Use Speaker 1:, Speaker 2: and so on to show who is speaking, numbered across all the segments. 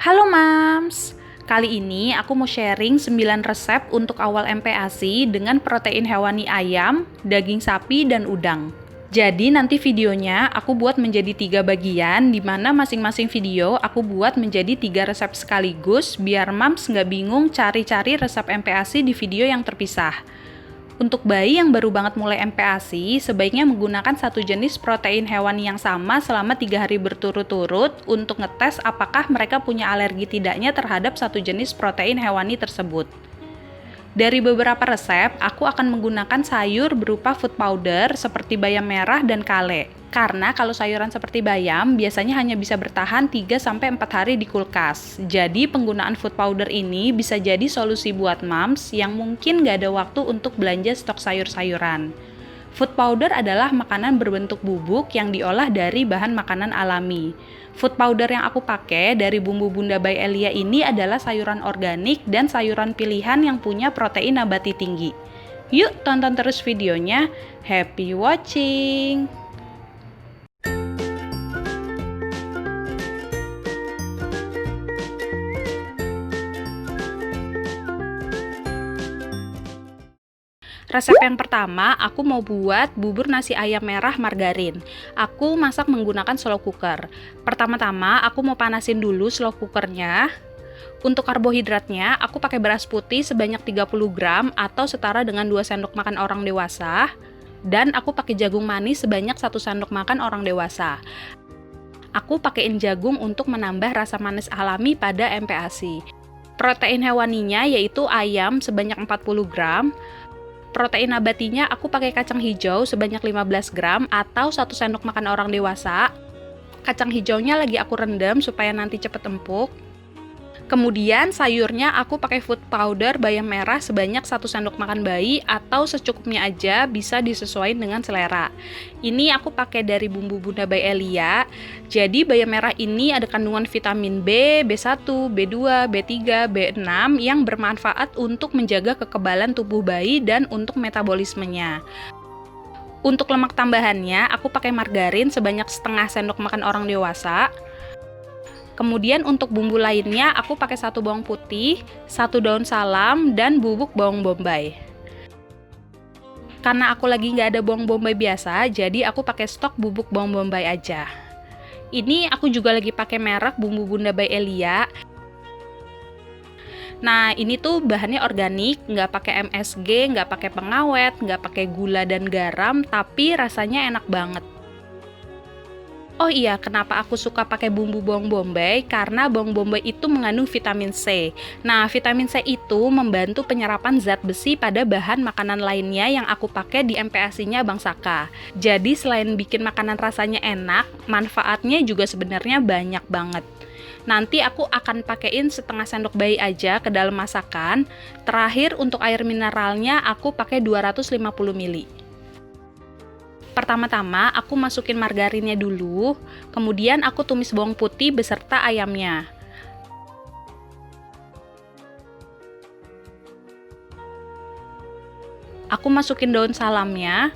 Speaker 1: Halo Mams, kali ini aku mau sharing 9 resep untuk awal MPASI dengan protein hewani ayam, daging sapi, dan udang. Jadi nanti videonya aku buat menjadi 3 bagian, di mana masing-masing video aku buat menjadi 3 resep sekaligus, biar Mams nggak bingung cari-cari resep MPASI di video yang terpisah. Untuk bayi yang baru banget mulai MPASI, sebaiknya menggunakan satu jenis protein hewani yang sama selama 3 hari berturut-turut untuk ngetes apakah mereka punya alergi tidaknya terhadap satu jenis protein hewani tersebut. Dari beberapa resep, aku akan menggunakan sayur berupa food powder seperti bayam merah dan kale. Karena kalau sayuran seperti bayam biasanya hanya bisa bertahan 3-4 hari di kulkas. Jadi penggunaan food powder ini bisa jadi solusi buat moms yang mungkin gak ada waktu untuk belanja stok sayur-sayuran. Food powder adalah makanan berbentuk bubuk yang diolah dari bahan makanan alami. Food powder yang aku pakai dari bumbu Bunda by Elia ini adalah sayuran organik dan sayuran pilihan yang punya protein nabati tinggi. Yuk tonton terus videonya. Happy watching! Resep yang pertama, aku mau buat bubur nasi ayam merah margarin. Aku masak menggunakan slow cooker. Pertama-tama, aku mau panasin dulu slow cookernya. Untuk karbohidratnya, aku pakai beras putih sebanyak 30 gram atau setara dengan 2 sendok makan orang dewasa. Dan aku pakai jagung manis sebanyak 1 sendok makan orang dewasa. Aku pakaiin jagung untuk menambah rasa manis alami pada MPASI. Protein hewaninya yaitu ayam sebanyak 40 gram. Protein nabatinya aku pakai kacang hijau sebanyak 15 gram atau 1 sendok makan orang dewasa. Kacang hijaunya lagi aku rendam supaya nanti cepet empuk. Kemudian sayurnya aku pakai food powder bayam merah sebanyak 1 sendok makan bayi atau secukupnya aja, bisa disesuaikan dengan selera. Ini aku pakai dari bumbu Bunda by Elia. Jadi bayam merah ini ada kandungan vitamin B, B1, B2, B3, B6 yang bermanfaat untuk menjaga kekebalan tubuh bayi dan untuk metabolismenya. Untuk lemak tambahannya aku pakai margarin sebanyak setengah sendok makan orang dewasa. Kemudian untuk bumbu lainnya aku pakai 1 bawang putih, 1 daun salam, dan bubuk bawang bombay. Karena aku lagi nggak ada bawang bombay biasa, jadi aku pakai stok bubuk bawang bombay aja. Ini aku juga lagi pakai merek bumbu Bunda by Elia. Nah, ini tuh bahannya organik, nggak pakai MSG, nggak pakai pengawet, nggak pakai gula dan garam, tapi rasanya enak banget. Oh iya, kenapa aku suka pakai bumbu bawang bombay? Karena bawang bombay itu mengandung vitamin C. Nah, vitamin C itu membantu penyerapan zat besi pada bahan makanan lainnya yang aku pakai di MPASI-nya Bang Saka. Jadi selain bikin makanan rasanya enak, manfaatnya juga sebenarnya banyak banget. Nanti aku akan pakein setengah sendok bayi aja ke dalam masakan. Terakhir untuk air mineralnya aku pakai 250 ml. Pertama-tama aku masukin margarinnya dulu, kemudian aku tumis bawang putih beserta ayamnya. Aku masukin daun salamnya.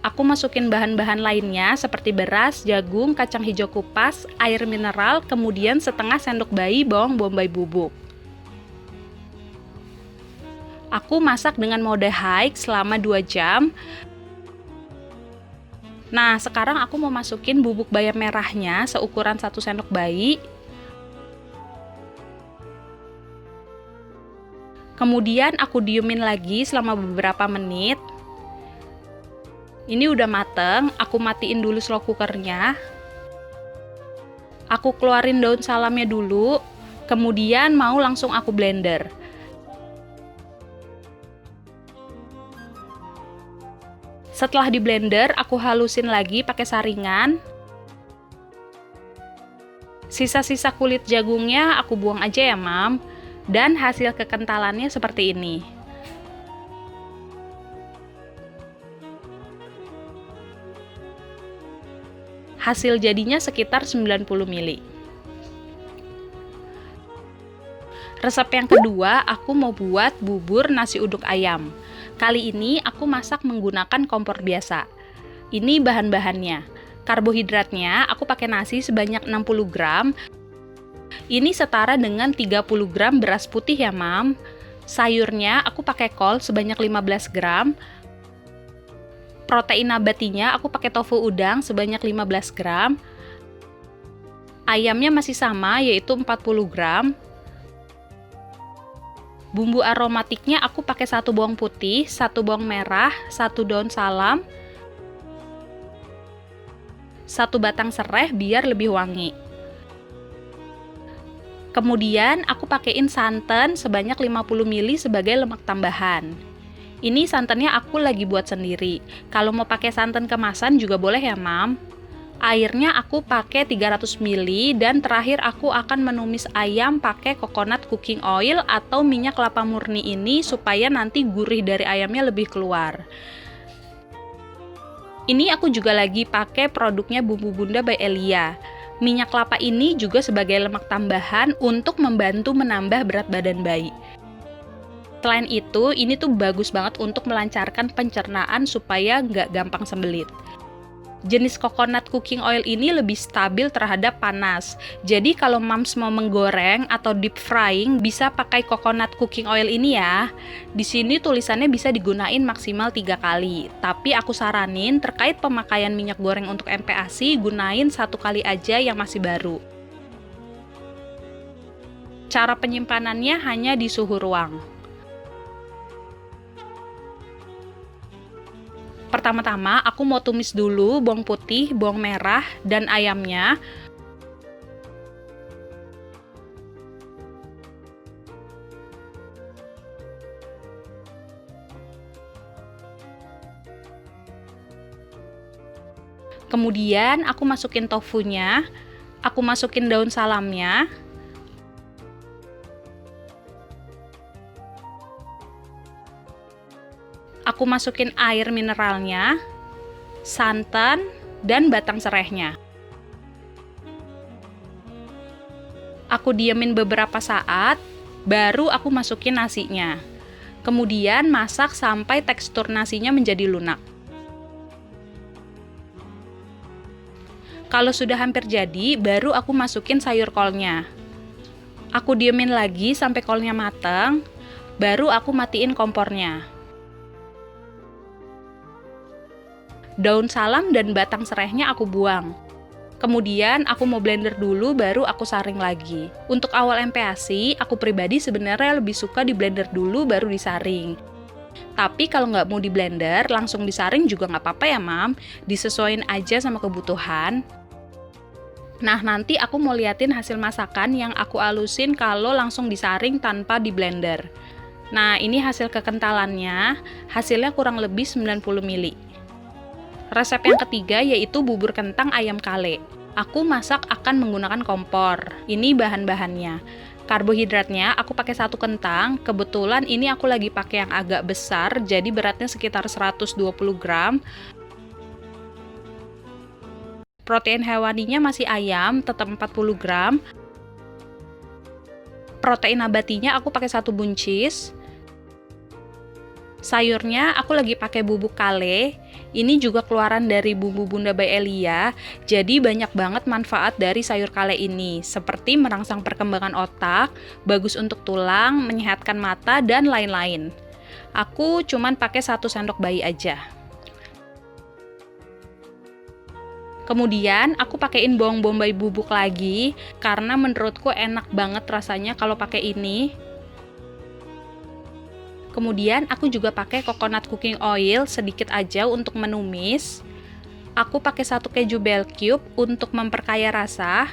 Speaker 1: Aku masukin bahan-bahan lainnya seperti beras, jagung, kacang hijau kupas, air mineral, kemudian setengah sendok bayi bawang bombay bubuk. Aku masak dengan mode high selama 2 jam. Nah, sekarang aku mau masukin bubuk bayam merahnya seukuran 1 sendok bayi. Kemudian aku diemin lagi selama beberapa menit. Ini udah mateng, aku matiin dulu slow cookernya. Aku keluarin daun salamnya dulu, kemudian mau langsung aku blender. Setelah di blender, aku halusin lagi pakai saringan. Sisa-sisa kulit jagungnya aku buang aja ya, Mam. Dan hasil kekentalannya seperti ini. Hasil jadinya sekitar 90 ml. Resep yang kedua, aku mau buat bubur nasi uduk ayam. Kali ini aku masak menggunakan kompor biasa. Ini bahan-bahannya. Karbohidratnya aku pakai nasi sebanyak 60 gram. Ini setara dengan 30 gram beras putih ya, Mam. Sayurnya aku pakai kol sebanyak 15 gram. Protein nabatinya aku pakai tofu udang sebanyak 15 gram. Ayamnya masih sama, yaitu 40 gram. Bumbu aromatiknya aku pakai 1 bawang putih, 1 bawang merah, 1 daun salam, 1 batang serai biar lebih wangi. Kemudian aku pakaiin santan sebanyak 50 ml sebagai lemak tambahan. Ini santannya aku lagi buat sendiri. Kalau mau pakai santan kemasan juga boleh ya, Mam. Airnya aku pakai 300 ml dan terakhir aku akan menumis ayam pakai coconut cooking oil atau minyak kelapa murni ini supaya nanti gurih dari ayamnya lebih keluar. Ini aku juga lagi pakai produknya Bumbu Bunda by Elia. Minyak kelapa ini juga sebagai lemak tambahan untuk membantu menambah berat badan bayi. Selain itu, ini tuh bagus banget untuk melancarkan pencernaan supaya nggak gampang sembelit. Jenis coconut cooking oil ini lebih stabil terhadap panas. Jadi kalau Mams mau menggoreng atau deep frying bisa pakai coconut cooking oil ini ya. Di sini tulisannya bisa digunain maksimal 3 kali. Tapi aku saranin terkait pemakaian minyak goreng untuk MPASI gunain 1 kali aja yang masih baru. Cara penyimpanannya hanya di suhu ruang. Pertama-tama aku mau tumis dulu bawang putih, bawang merah, dan ayamnya. Kemudian aku masukin tofunya, aku masukin daun salamnya. Aku masukin air mineralnya, santan, dan batang serainya. Aku diemin beberapa saat, baru aku masukin nasinya. Kemudian masak sampai tekstur nasinya menjadi lunak. Kalau sudah hampir jadi, baru aku masukin sayur kolnya. Aku diemin lagi sampai kolnya matang, baru aku matiin kompornya. Daun salam dan batang serainya aku buang. Kemudian aku mau blender dulu baru aku saring lagi. Untuk awal MPASI, aku pribadi sebenarnya lebih suka di blender dulu baru disaring. Tapi kalau nggak mau di blender, langsung disaring juga nggak apa-apa ya, Mam. Disesuaiin aja sama kebutuhan. Nah, nanti aku mau liatin hasil masakan yang aku alusin kalau langsung disaring tanpa di blender. Nah, ini hasil kekentalannya. Hasilnya kurang lebih 90 ml. Resep yang ketiga yaitu bubur kentang ayam kale. Aku masak akan menggunakan kompor. Ini bahan-bahannya. Karbohidratnya aku pakai 1 kentang. Kebetulan ini aku lagi pakai yang agak besar, jadi beratnya sekitar 120 gram. Protein hewaninya masih ayam, tetap 40 gram. Protein nabatinya aku pakai 1 buncis. Sayurnya aku lagi pakai bubuk kale. Ini juga keluaran dari Bumbu Bunda by Elia. Jadi banyak banget manfaat dari sayur kale ini, seperti merangsang perkembangan otak, bagus untuk tulang, menyehatkan mata, dan lain-lain. Aku cuman pakai 1 sendok bayi aja. Kemudian aku pakein bawang bombay bubuk lagi, karena menurutku enak banget rasanya kalau pakai ini. Kemudian aku juga pakai coconut cooking oil sedikit aja untuk menumis. Aku pakai 1 keju bell cube untuk memperkaya rasa.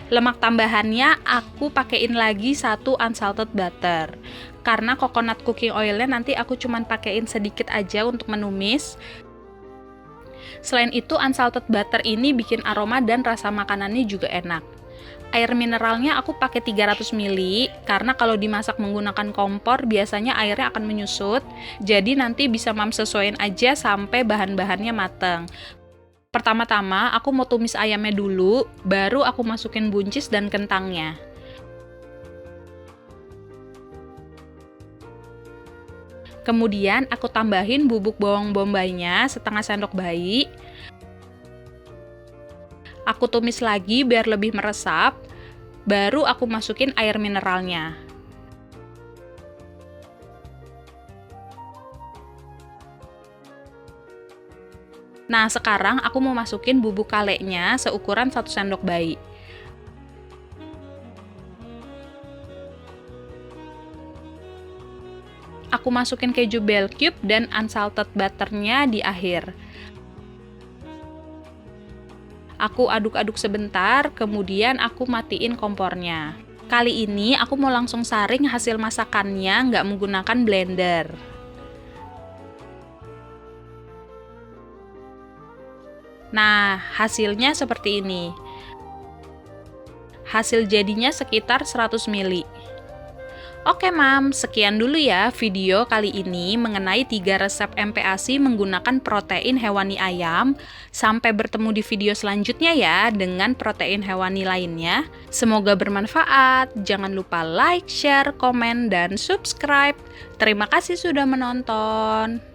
Speaker 1: Lemak tambahannya aku pakein lagi 1 unsalted butter. Karena coconut cooking oilnya nanti aku cuman pakein sedikit aja untuk menumis. Selain itu unsalted butter ini bikin aroma dan rasa makanannya juga enak. Air mineralnya aku pakai 300 ml karena kalau dimasak menggunakan kompor biasanya airnya akan menyusut. Jadi nanti bisa Mam sesuaiin aja sampai bahan-bahannya mateng. Pertama-tama aku mau tumis ayamnya dulu, baru aku masukin buncis dan kentangnya. Kemudian aku tambahin bubuk bawang bombaynya setengah sendok bayi. Aku tumis lagi biar lebih meresap, baru aku masukin air mineralnya. Nah, sekarang aku mau masukin bubuk kalenya seukuran 1 sendok bayi. Aku masukin keju bell cube dan unsalted butternya di akhir. Aku aduk-aduk sebentar, kemudian aku matiin kompornya. Kali ini aku mau langsung saring hasil masakannya, nggak menggunakan blender. Nah, hasilnya seperti ini. Hasil jadinya sekitar 100 ml. Oke Mam, sekian dulu ya video kali ini mengenai 3 resep MPASI menggunakan protein hewani ayam. Sampai bertemu di video selanjutnya ya dengan protein hewani lainnya. Semoga bermanfaat. Jangan lupa like, share, komen, dan subscribe. Terima kasih sudah menonton.